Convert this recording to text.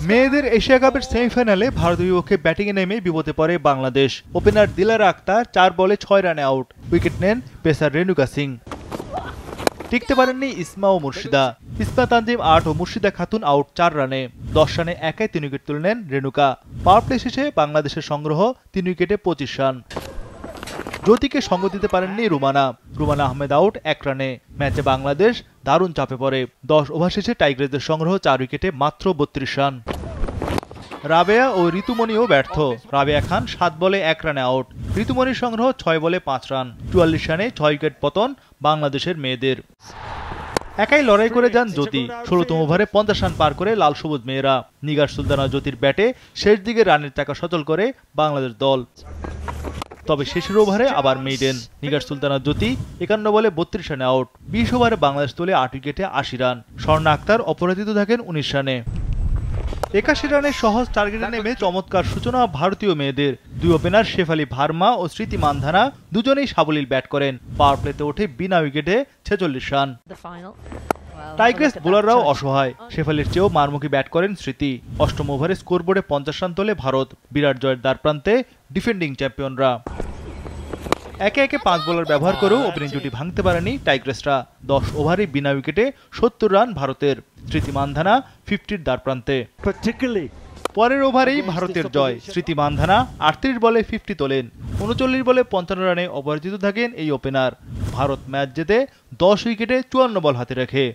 মেয়েদের এশিয়া কাপের সেমিফাইনালে ভারতের বিপক্ষে ব্যাটিংয়ে নেমে বিপদে পড়ে বাংলাদেশ। ওপেনার দিলারা আক্তার ৪ বলে ৬ রানে আউট। উইকেট নেন পেসার রেণুকা সিং। টিকতে পারেননি ইসমা ও মুর্শিদা। ইসমা তানজিম ৮ ও মুর্শিদা খাতুন আউট ৪ রানে। ১০ রানে একাই ৩ উইকেট তুলে নেন রেণুকা। পাওয়ার প্লে শেষে বাংলাদেশের সংগ্রহ ৩ উইকেটে ২৫ রান। জ্যোতিকে সঙ্গ দিতে পারেননি রুমানা আহমেদ আউট ১ রানে। ম্যাচে বাংলাদেশ দারুণ চাপে পড়ে। ১০ ওভার শেষে টাইগ্রেসদের সংগ্রহ ৪ উইকেটে মাত্র ৩২ রান। রাবেয়া ও ঋতুমণিও ব্যর্থ। রাবেয়া খান ৭ বলে ১ রানে আউট। ঋতুমণির সংগ্রহ ৬ বলে ৫ রান। ৪৪ রানে ৬ উইকেট পতন বাংলাদেশের মেয়েদের। একাই লড়াই করে যান জ্যোতি। ১৬তম ওভারে ৫০ রান পার করে লাল সবুজ মেয়েরা। নিগার সুলতানা জ্যোতির ব্যাটে শেষ দিকে রানের চাকা সচল করে বাংলাদেশ দল। তবে শেষের ওভারে আবার মেইডেন। নিগার সুলতানা জ্যোতি ৫১ বলে ৩২ রানে আউট। ২০ ওভারে বাংলাদেশ তোলে ৮ উইকেটে ৮০ রান। স্বর্ণা আক্তার অপরাজিত থাকেন ১৯ রানে। ৮১ রানের সহজ টার্গেটে নেমে চমৎকার সূচনা ভারতীয় মেয়েদের। দুই ওপেনার শেফালি ভার্মা ও স্মৃতি মান্ধানা দুজনেই সাবলীল ব্যাট করেন। পাওয়ার প্লেতে ওঠে বিনা উইকেটে ৪৬ রান। টাইগ্রেস বোলাররাও অসহায়। শেফালির চেয়েও মারমুখী ব্যাট করেন স্মৃতি। অষ্টম ওভারে স্কোরবোর্ডে ৫০ রান তোলে ভারত। বিরাট জয়ের দ্বারপ্রান্তে ডিফেন্ডিং চ্যাম্পিয়নরা। একে একে ৫ বোলার ব্যবহার করেও ওপেনিং জুটি ভাঙতে পারেনি টাইগ্রেসরা। ১০ ওভারে বিনা উইকেটে ৭০ রান ভারতের। স্মৃতি মান্ধানা 50-র দ্বারপ্রান্তে। পরের ওভারেই ভারতের জয়। স্মৃতি মান্ধানা ৩৮ বলে 50 তোলেন। ৩৯ বলে ৫৫ রানে অপরাজিত থাকেন এই ওপেনার। ভারত ম্যাচ জেতে ১০ উইকেটে ৫৪ বল হাতে রাখে।